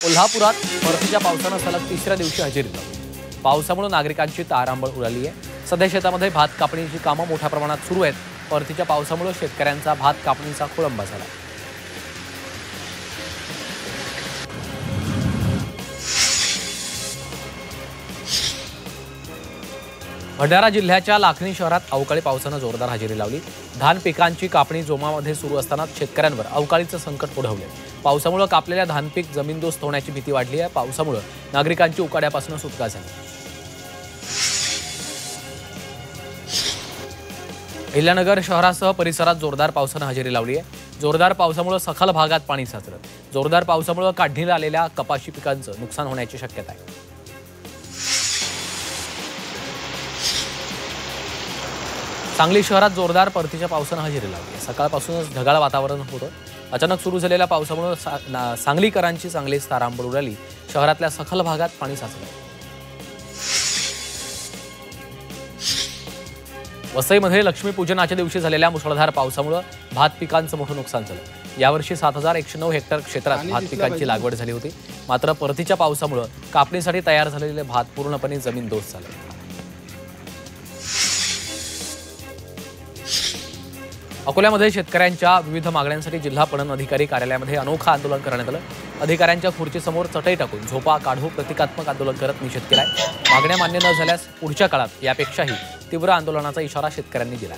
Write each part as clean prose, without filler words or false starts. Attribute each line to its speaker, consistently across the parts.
Speaker 1: कोल्हापुरात परतीच्या पावसानं सलग तिसऱ्या दिवशी हजेरी लावली। पावसामुळे नागरिकांची तारांबळ उडाली आहे। सध्या शेतामध्ये भात कापणीची कामं मोठ्या प्रमाणात सुरू आहेत। परतीच्या पावसामुळे शेतकऱ्यांचा भात कापणीचा खोळंबा झाला। भंडारा जिल्ह्याच्या लाखनी शहरात अवकाळी पावसानं जोरदार हजेरी लावली। धान पिकांची कापणी जोमामध्ये सुरू असताना शेतकऱ्यांवर अवकाळीचं संकट ओढवले। पावसामुळे कापलेल्या धान पीक जमीनदोस्त होण्याची भीती वाढली आहे। पावसामुळे नागरिकांची उकाड्यापासून सुटका झाली। अहिल्यानगर शहरासह परिसरात जोरदार पावसानं हजेरी लावली आहे। जोरदार पावसामुळे सखल भागात पाणी साचलं। जोरदार पावसामुळे काढणीला आलेल्या कपाशी पिकांचं नुकसान होण्याची शक्यता आहे। सांगली शहरात जोरदार परतीच्या पावसानं हजेरी लावली। सकाळपासूनच ढगाळ वातावरण होतं। अचानक सुरू झालेल्या पावसामुळे सांगलीकरांची चांगलीच तारांबळ उडाली। शहरातल्या सखल भागात पाणी साचलं। वसईमध्ये लक्ष्मीपूजनाच्या दिवशी झालेल्या मुसळधार पावसामुळे भात पिकांचं मोठं नुकसान झालं। यावर्षी 7109 हेक्टर क्षेत्रात भात पिकांची लागवड झाली होती। मात्र परतीच्या पावसामुळे कापणीसाठी तयार झालेले भात पूर्णपणे जमीनदोस्त झाले। अकोल्यामध्ये शेतकऱ्यांच्या विविध मागण्यांसाठी जिल्हा पणन अधिकारी कार्यालयामध्ये अनोखं आंदोलन करण्यात आलं। अधिकाऱ्यांच्या खुर्चीसमोर चटई टाकून झोपा काढू प्रतिकात्मक आंदोलन करत निषेध केलाय। मागण्या मान्य न झाल्यास पुढच्या काळात यापेक्षाही तीव्र आंदोलनाचा इशारा शेतकऱ्यांनी दिला।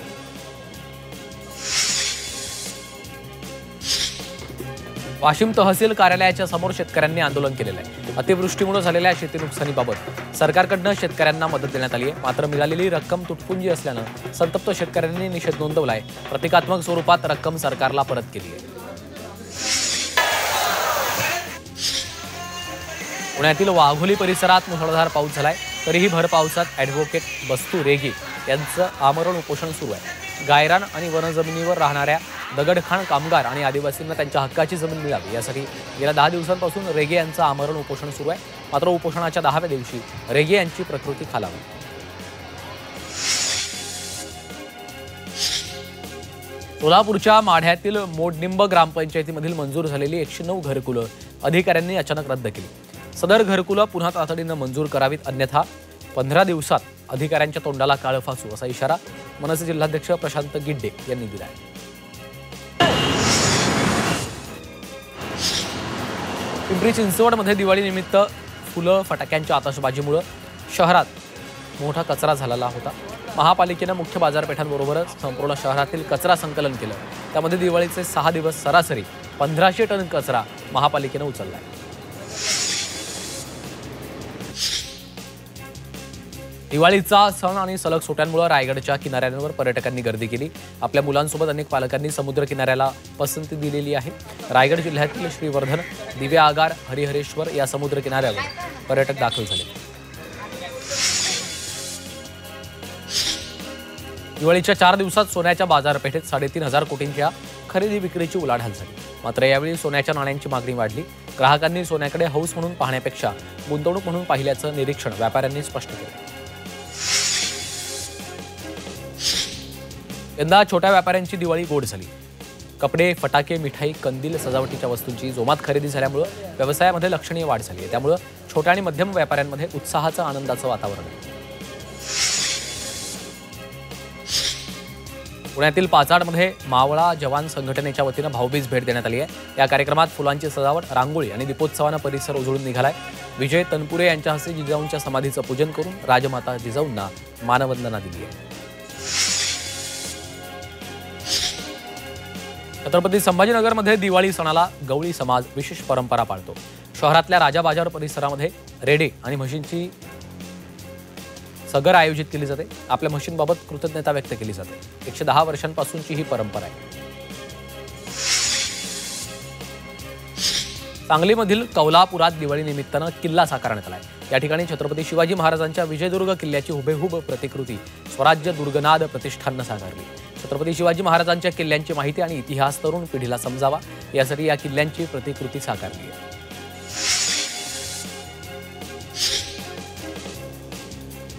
Speaker 1: वाशिम तहसील कार्यालयाच्या समोर शेतकऱ्यांनी आंदोलन केलेलं आहे। अतिवृष्टीमुळे झालेल्या शेती नुकसानीबाबत सरकारकडून शेतकऱ्यांना मदत देण्यात आली आहे। मात्र मिळालेली रक्कम तुटपुंजी असल्यानं संतप्त शेतकऱ्यांनी निषेध नोंदवलाय। प्रतिकात्मक स्वरूपात रक्कम सरकारला परत केली आहे। पुण्यातील वाघोली परिसरात मुसळधार पाऊस झालाय। तरीही भर पावसात ॲडव्होकेट बस्तू रेगे यांचं आमरण उपोषण सुरू आहे। गायरान आणि वनजमिनीवर राहणाऱ्या दगडखाण कामगार आणि आदिवासींना त्यांच्या हक्काची जमीन मिळावी यासाठी गेल्या 10 दिवसांपासून रेगे यांचं आमरण उपोषण सुरू आहे। मात्र उपोषणाच्या 10व्या दिवशी रेगे यांची प्रकृती खालावली। सोलापूरच्या माढ्यातील मोडनिंब ग्रामपंचायतीमधील मंजूर झालेली 109 घरकुलं अधिकाऱ्यांनी अचानक रद्द केली। सदर घरकुलं पुन्हा तातडीनं मंजूर करावीत, अन्यथा 15 दिवसात अधिकाऱ्यांच्या तोंडाला काळं फासू असा इशारा मनसे जिल्हाध्यक्ष प्रशांत गिड्डे यांनी दिला आहे। पिंपरी चिंचवडमध्ये दिवाळीनिमित्त फुलं फटाक्यांच्या आतषबाजीमुळे शहरात मोठा कचरा झालेला होता। महापालिकेनं मुख्य बाजारपेठांबरोबरच संपूर्ण शहरातील कचरा संकलन केलं। त्यामध्ये दिवाळीचे 6 दिवस सरासरी 1500 टन कचरा महापालिकेनं उचलला आहे। दिवाळीचा सण आणि सलग सुट्यांमुळे रायगडच्या किनाऱ्यांवर पर्यटकांनी गर्दी केली। आपल्या मुलांसोबत अनेक पालकांनी समुद्र किनाऱ्याला पसंती दिलेली आहे। रायगड जिल्ह्यातील श्रीवर्धन, दिव्या आगार, हरिहरेश्वर या समुद्र किनाऱ्यावर पर्यटक दाखल झाले। दिवाळीच्या 4 दिवसात सोन्याच्या बाजारपेठेत 3500 कोटींच्या खरेदी विक्रीची उलाढाल झाली। मात्र यावेळी सोन्याच्या नाण्यांची मागणी वाढली। ग्राहकांनी सोन्याकडे हौस म्हणून पाहण्यापेक्षा गुंतवणूक म्हणून पाहिल्याचं निरीक्षण व्यापाऱ्यांनी स्पष्ट केलं। यंदा छोट्या व्यापाऱ्यांची दिवाळी गोड झाली। कपडे, फटाके, मिठाई, कंदील, सजावटीच्या वस्तूंची जोमात खरेदी झाल्यामुळे व्यवसायामध्ये लक्षणीय वाढ झाली आहे। त्यामुळे छोट्या आणि मध्यम व्यापाऱ्यांमध्ये उत्साहाचं, आनंदाचं वातावरण आहे। पुण्यातील पाचाडमध्ये मावळा जवान संघटनेच्या वतीनं भाऊबीज भेट देण्यात आली आहे। या कार्यक्रमात फुलांची सजावट, रांगोळी आणि दीपोत्सवानं परिसर उजळून निघालाय। विजय तनपुरे यांच्या हस्ते जिजाऊंच्या समाधीचं पूजन करून राजमाता जिजाऊंना मानवंदना दिली आहे। छत्रपती संभाजीनगरमध्ये दिवाळी सणाला गवळी समाज विशेष परंपरा पाळतो। शहरातल्या राजा बाजार परिसरामध्ये रेडे आणि म्हशींची सगर आयोजित केली जाते। आपल्या म्हशींबाबत कृतज्ञता व्यक्त केली जाते। 110 वर्षांपासूनची ही परंपरा आहे। सांगलीमधील कौलापुरात दिवाळी निमित्तानं किल्ला साकारण्यात आलाय। या ठिकाणी छत्रपती शिवाजी महाराजांच्या विजयदुर्ग किल्ल्याची हुबेहूब प्रतिकृती स्वराज्य दुर्गनाद प्रतिष्ठाननं साकारली। छत्रपती शिवाजी महाराजांच्या किल्ल्यांची माहिती आणि इतिहास तरुण पिढीला समजावा यासाठी या किल्ल्यांची प्रतिकृती साकारली आहे।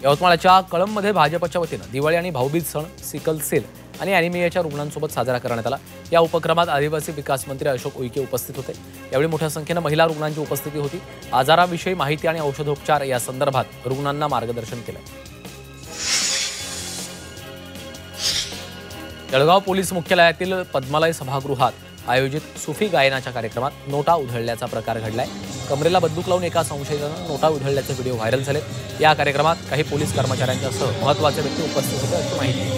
Speaker 1: यवतमाळच्या कळंबमध्ये भाजपच्या वतीनं दिवाळी आणि भाऊबीज सण सिकल सेल आणि ॲनिमियाच्या रुग्णांसोबत साजरा करण्यात आला। या उपक्रमात आदिवासी विकास मंत्री अशोक उईके उपस्थित होते। यावेळी मोठ्या संख्येने महिला रुग्णांची उपस्थिती होती। आजाराविषयी माहिती आणि औषधोपचार या संदर्भात रुग्णांना मार्गदर्शन केलं। जळगाव पोलीस मुख्यालयातील पद्मालय सभागृहात आयोजित सुफी गायनाच्या कार्यक्रमात नोटा उधळल्याचा प्रकार घडलाय। कमरेला बंदूक लावून एका संशयितानं नोटा उधळल्याचे व्हिडिओ व्हायरल झाले। या कार्यक्रमात काही पोलीस कर्मचाऱ्यांच्यासह महत्त्वाचे व्यक्ती उपस्थित होते अशी माहिती।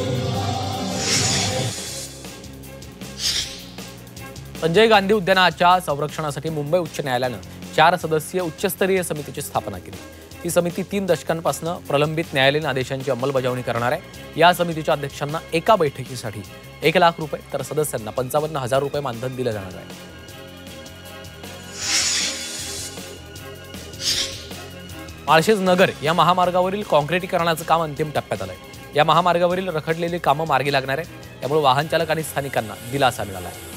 Speaker 1: संजय गांधी उद्यानाच्या संरक्षणासाठी मुंबई उच्च न्यायालयानं 4 सदस्यीय उच्चस्तरीय समितीची स्थापना केली। ही समिती 3 दशकांपासून प्रलंबित न्यायालयीन आदेशांची अंमलबजावणी करणार आहे। या समितीच्या अध्यक्षांना एका बैठकीसाठी 1 लाख रुपये तर सदस्यांना 55,000 रुपये मानधन दिलं जाणार आहे। माळशेज नगर या महामार्गावरील काँक्रिटीकरणाचं काम अंतिम टप्प्यात आलंय। या महामार्गावरील रखडलेली कामं मार्गी लागणार आहे। त्यामुळे वाहन चालक आणि स्थानिकांना दिलासा मिळाला आहे।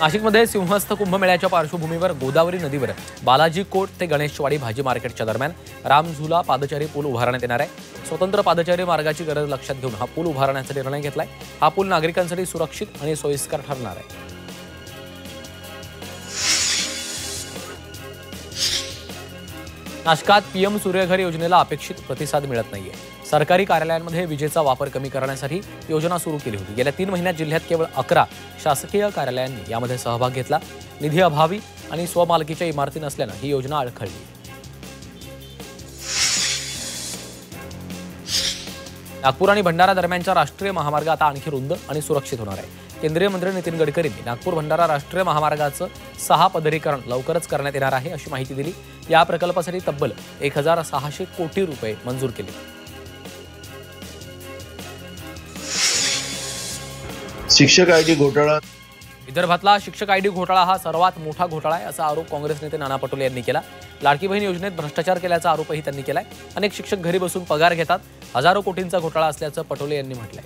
Speaker 1: नाशिकमध्ये सिंहस्थ कुंभमेळ्याच्या पार्श्वभूमीवर गोदावरी नदीवर बालाजी कोट ते गणेशवाडी भाजी मार्केटच्या दरम्यान रामझुला पादचारी पूल उभारण्यात येणार आहे। स्वतंत्र पादचारी मार्गाची गरज लक्षात घेऊन हा पूल उभारण्याचा निर्णय घेतलाय। हा पूल नागरिकांसाठी सुरक्षित आणि सोयीस्कर ठरणार आहे। नाशकात पीएम सूर्यघर योजनेला अपेक्षित प्रतिसाद मिळत नाहीये। सरकारी कार्यालयांमध्ये विजेचा वापर कमी करण्यासाठी योजना सुरू केली होती। गेल्या 3 महिन्यात जिल्ह्यात केवळ 11 शासकीय कार्यालयांनी यामध्ये सहभाग घेतला। निधी अभावी आणि स्वमालकीच्या इमारती नसल्यानं ही योजना अडखळली। नागपूर आणि भंडारा दरम्यानचा राष्ट्रीय महामार्ग आता आणखी रुंद आणि सुरक्षित होणार आहे। केंद्रीय मंत्री नितीन गडकरींनी नागपूर भंडारा राष्ट्रीय महामार्गाचं 6 पदरीकरण लवकरच करण्यात येणार आहे अशी माहिती दिली। या प्रकल्पासाठी तब्बल 1,600 कोटी रुपये मंजूर केले।
Speaker 2: शिक्षक आयडी घोटाळा
Speaker 1: विदर्भातला शिक्षक आयडी घोटाळा हा सर्वात मोठा घोटाळा आहे असा आरोप काँग्रेस नेते नाना पटोले यांनी केला। लाडकी बहीण योजनेत भ्रष्टाचार केल्याचा आरोपही त्यांनी केलाय। अनेक शिक्षक घरी बसून पगार घेतात। हजारो कोटींचा घोटाळा असल्याचं पटोले यांनी म्हटलंय।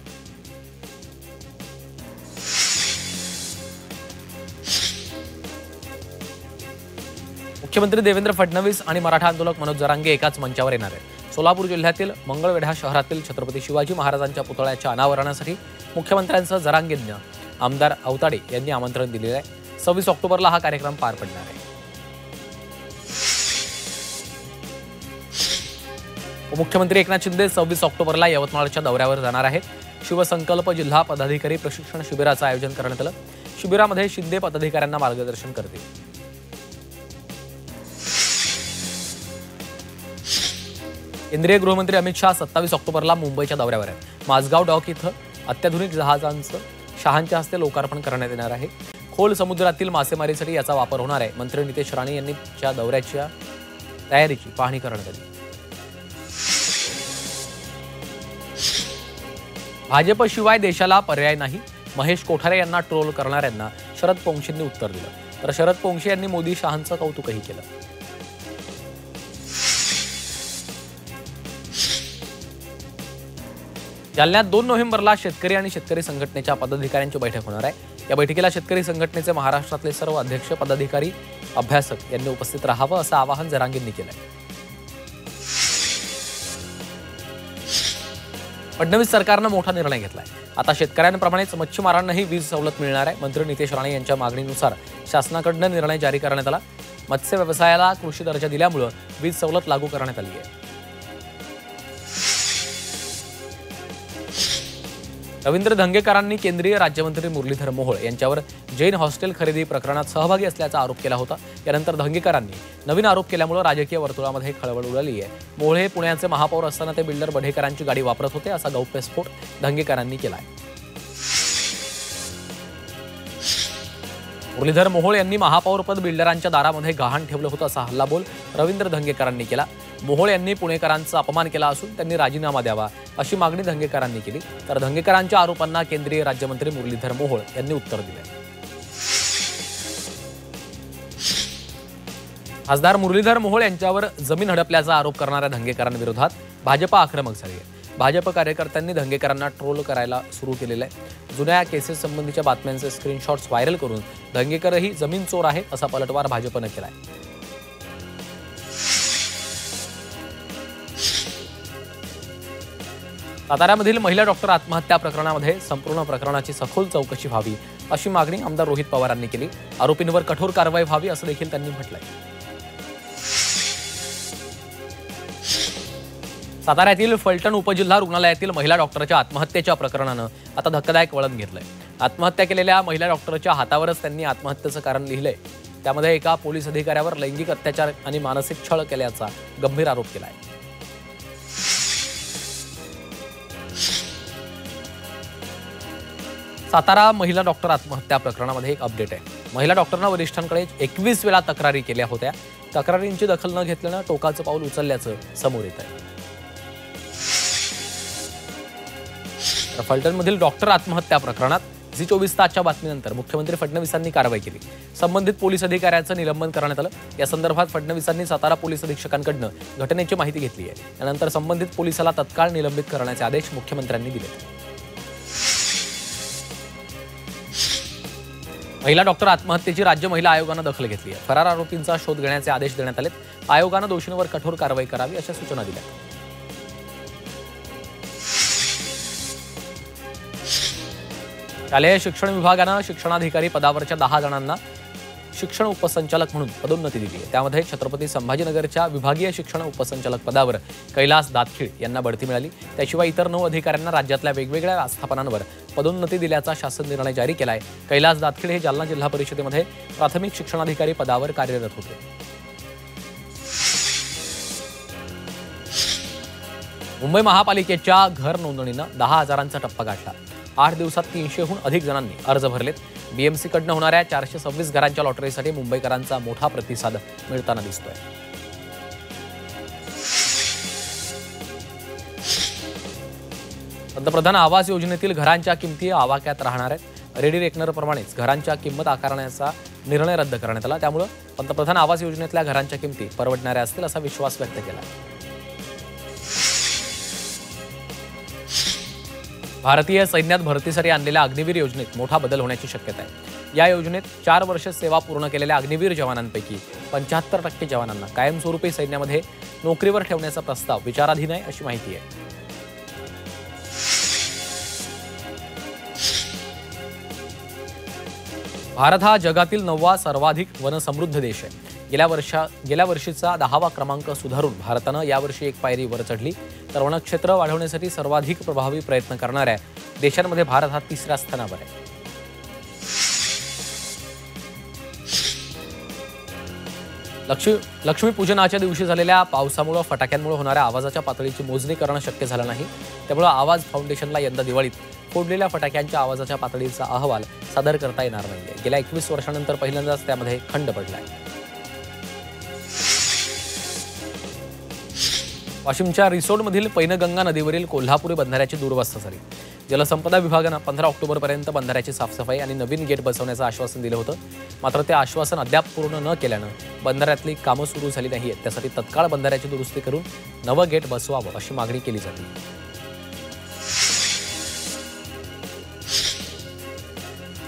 Speaker 1: मुख्यमंत्री देवेंद्र फडणवीस आणि मराठा आंदोलक मनोज जरांगे एकाच मंचावर येणार आहेत। सोलापूर जिल्ह्यातील मंगळवेढा शहरातील छत्रपती शिवाजी महाराजांच्या पुतळ्याच्या अनावरणासाठी मुख्यमंत्र्यांसह जरांगेंना आमदार अवताडे यांनी आमंत्रण दिलेलं आहे। 26 ऑक्टोबरला हा कार्यक्रम पार पडणार आहे। मुख्यमंत्री एकनाथ शिंदे 26 ऑक्टोबरला यवतमाळच्या दौऱ्यावर जाणार आहेत। शिवसंकल्प जिल्हा पदाधिकारी प्रशिक्षण शिबिराचं आयोजन करण्यात आलं। शिबिरामध्ये शिंदे पदाधिकाऱ्यांना मार्गदर्शन करतील। केंद्रीय गृहमंत्री अमित शाह 27 ऑक्टोबरला मुंबईच्या दौऱ्यावर आहेत। माझगाव डॉक इथं अत्याधुनिक जहाजांचं शहांच्या हस्ते लोकार्पण करण्यात येणार आहे। खोल समुद्रातील मासेमारीसाठी याचा वापर होणार आहे। मंत्री नितेश राणे यांनी या दौऱ्याच्या तयारीची पाहणी करण्यात आली। भाजपशिवाय देशाला पर्याय नाही, महेश कोठारे यांना ट्रोल करणाऱ्यांना शरद पोंक्षेंनी उत्तर दिलं। तर शरद पोंक्षे यांनी मोदी शहांचं कौतुकही केलं। जालन्यात 2 नोव्हेंबरला शेतकरी आणि शेतकरी संघटनेच्या पदाधिकाऱ्यांची बैठक होणार आहे। या बैठकीला शेतकरी संघटनेचे महाराष्ट्रातले सर्व अध्यक्ष, पदाधिकारी, अभ्यासक यांनी उपस्थित राहावं असं आवाहन जरांगेंनी केलंय। फडणवीस सरकारनं मोठा निर्णय घेतलाय। आता शेतकऱ्यांप्रमाणेच मच्छीमारांनाही वीज सवलत मिळणार आहे। मंत्री नितेश राणे यांच्या मागणीनुसार शासनाकडून निर्णय जारी करण्यात आला। मत्स्य व्यवसायाला कृषी दर्जा दिल्यामुळे वीज सवलत लागू करण्यात आली आहे। रवींद्र धंगेकरांनी केंद्रीय राज्यमंत्री मुरलीधर मोहोळ यांच्यावर जैन हॉस्टेल खरेदी प्रकरणात सहभागी असल्याचा आरोप केला होता। यानंतर धंगेकरांनी नवीन आरोप केल्यामुळे राजकीय वर्तुळामध्ये खळबळ उडाली आहे। मोहोळ हे पुण्याचे महापौर असताना ते बिल्डर बढेकरांची गाडी वापरत होते असा गौप्यस्फोट धंगेकरांनी केला आहे। मुरलीधर मोहोळ यांनी महापौरपद बिल्डरांच्या दारामध्ये गहाण ठेवलं होतं असा हल्लाबोल रवींद्र धंगेकरांनी केला। मोहोळ यांनी पुणेकरांचा अपमान केला असून त्यांनी राजीनामा द्यावा अशी मागणी धंगेकरांनी केली। तर धंगेकरांच्या आरोपांना केंद्रीय राज्यमंत्री मुरलीधर मोहोळ यांनी उत्तर दिले। खासदार मुरलीधर मोहोळ यांच्यावर जमीन हडपल्याचा आरोप करणाऱ्या धंगेकरांविरोधात भाजप आक्रमक झाली आहे। भाजप कार्यकर्त्यांनी धंगेकरांना ट्रोल करायला सुरू केलेलं आहे। जुन्या केसेस संबंधीच्या बातम्यांचे स्क्रीनशॉट्स व्हायरल करून धंगेकरही जमीन चोर आहेत असा पलटवार भाजपनं केलाय। साताऱ्यामधील महिला डॉक्टर आत्महत्या प्रकरणामध्ये संपूर्ण प्रकरणाची सखोल चौकशी व्हावी अशी मागणी आमदार रोहित पवारांनी केली। आरोपींवर कठोर कारवाई व्हावी असं देखील त्यांनी म्हटलंय। साताऱ्यातील फलटण उपजिल्हा रुग्णालयातील महिला डॉक्टरच्या आत्महत्येच्या प्रकरणानं आता धक्कादायक वळण घेतलंय। आत्महत्या केलेल्या महिला डॉक्टरच्या हातावरच त्यांनी आत्महत्येचं कारण लिहिलंय। त्यामध्ये एका पोलीस अधिकाऱ्यावर लैंगिक अत्याचार आणि मानसिक छळ केल्याचा गंभीर आरोप केलाय। सातारा महिला डॉक्टर आत्महत्या प्रकरणामध्ये एक अपडेट आहे। महिला डॉक्टरनं वरिष्ठांकडे 21 वेळा तक्रारी केल्या होत्या। तक्रारींची दखल न घेतल्यानं टोकाचं पाऊल उचलल्याचं समोर येत आहे। फलटणमधील डॉक्टर आत्महत्या प्रकरणात झी24 तासच्या बातमीनंतर मुख्यमंत्री फडणवीसांनी कारवाई केली। संबंधित पोलीस अधिकाऱ्याचं निलंबन करण्यात आलं। या संदर्भात फडणवीसांनी सातारा पोलीस अधीक्षकांकडून घटनेची माहिती घेतली आहे। त्यानंतर संबंधित पोलिसाला तत्काळ निलंबित करण्याचे आदेश मुख्यमंत्र्यांनी दिले। महिला डॉक्टर आत्महत्येची राज्य महिला आयोगानं दखल घेतली आहे। फरार आरोपींचा शोध घेण्याचे आदेश देण्यात आले। आयोगानं दोषींवर कठोर कारवाई करावी अशा सूचना दिल्या। शालेय शिक्षण विभागानं शिक्षणाधिकारी पदावरच्या 10 जणांना शिक्षण उपसंचालक म्हणून पदोन्नती दिली आहे। त्यामध्ये छत्रपती संभाजीनगरच्या विभागीय शिक्षण उपसंचालक पदावर कैलास दातखीळ यांना बढती मिळाली। त्याशिवाय इतर 9 अधिकाऱ्यांना राज्यातल्या वेगवेगळ्या आस्थापनांवर पदोन्नती दिल्याचा शासन निर्णय जारी केलाय। कैलास दातखीळ हे जालना जिल्हा परिषदेमध्ये प्राथमिक शिक्षणाधिकारी पदावर कार्यरत होते। मुंबई महापालिकेच्या घर नोंदणीनं 10,000चा टप्पा गाठला। 8 दिवसात 300हून अधिक जणांनी अर्ज भरलेत। बीएमसीकडनं होणाऱ्या 426 घरांच्या लॉटरीसाठी मुंबईकरांचा मोठा प्रतिसाद मिळताना दिसतोय। पंतप्रधान आवास योजनेतील घरांच्या किमती आवाक्यात राहणार आहेत। रेडी रेकनरप्रमाणेच घरांच्या किंमत आकारण्याचा निर्णय रद्द करण्यात आला। त्यामुळे पंतप्रधान आवास योजनेतल्या घरांच्या किमती परवडणाऱ्या असतील असा विश्वास व्यक्त केला। भारतीय सैन्यात भरतीसाठी आणलेल्या अग्निवीर योजनेत मोठा बदल होण्याची शक्यता आहे। या योजनेत 4 वर्ष सेवा पूर्ण केलेल्या अग्निवीर जवानांपैकी 75% जवानांना कायमस्वरूपी सैन्यामध्ये नोकरीवर ठेवण्याचा प्रस्ताव विचाराधीन आहे अशी माहिती आहे। भारत हा जगातील 9वा सर्वाधिक वनसमृद्ध देश आहे। गेल्या वर्षीचा 10वा क्रमांक सुधारून भारतानं यावर्षी एक पायरी वर चढली। तर वनक्षेत्र वाढवण्यासाठी सर्वाधिक प्रभावी प्रयत्न करणाऱ्या देशांमध्ये भारत हा 3ऱ्या स्थानावर आहे। लक्ष्मीपूजनाच्या दिवशी झालेल्या पावसामुळे फटाक्यांमुळे होणाऱ्या आवाजाच्या पातळीची मोजणी करणं शक्य झालं नाही। त्यामुळे आवाज फाउंडेशनला यंदा दिवाळीत फोडलेल्या फटाक्यांच्या आवाजाच्या पातळीचा अहवाल सादर करता येणार नाहीये। गेल्या 21 वर्षांनंतर पहिल्यांदाच त्यामध्ये खंड पडलाय। वाशिमच्या रिसोडमधील पैनगंगा नदीवरील कोल्हापुरी बंधाऱ्याची दुरवस्था झाली। जलसंपदा विभागानं 15 ऑक्टोबरपर्यंत बंधाऱ्याची साफसफाई आणि नवीन गेट बसवण्याचं आश्वासन दिलं होतं। मात्र ते आश्वासन अद्याप पूर्ण न केल्यानं बंधाऱ्यातली कामं सुरू झाली नाही आहेत। त्यासाठी तत्काळ बंधाऱ्याची दुरुस्ती करून नवं गेट बसवावं अशी मागणी केली जाते।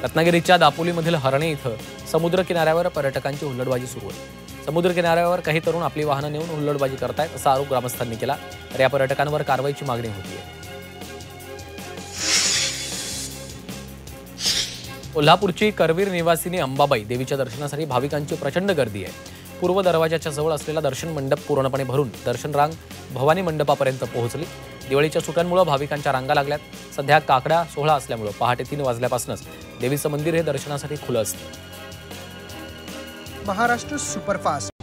Speaker 1: रत्नागिरीच्या दापोलीमधील हरणे इथं समुद्र किनाऱ्यावर पर्यटकांची हुल्लडबाजी सुरू आहे। समुद्र किनाऱ्यावर काही तरुण आपली वाहनं नेऊन हुल्लडबाजी करतायत असा आरोप ग्रामस्थांनी केला। तर या पर्यटकांवर कारवाईची मागणी होती आहे। कोल्हापूरची करवीर निवासिनी अंबाबाई देवीच्या दर्शनासाठी भाविकांची प्रचंड गर्दी आहे। पूर्व दरवाजाच्या जवळ असलेला दर्शन मंडप पूर्णपणे भरून दर्शन रांग भवानी मंडपापर्यंत पोहोचली। दिवाळीच्या सुट्ट्यांमुळे भाविकांच्या रांगा लागल्यात। सध्या काकडा सोहळा असल्यामुळे पहाटे 3 वाजल्यापासूनच देवीचं मंदिर हे दर्शनासाठी खुलं असतं।
Speaker 3: महाराष्ट्र सुपरफास्ट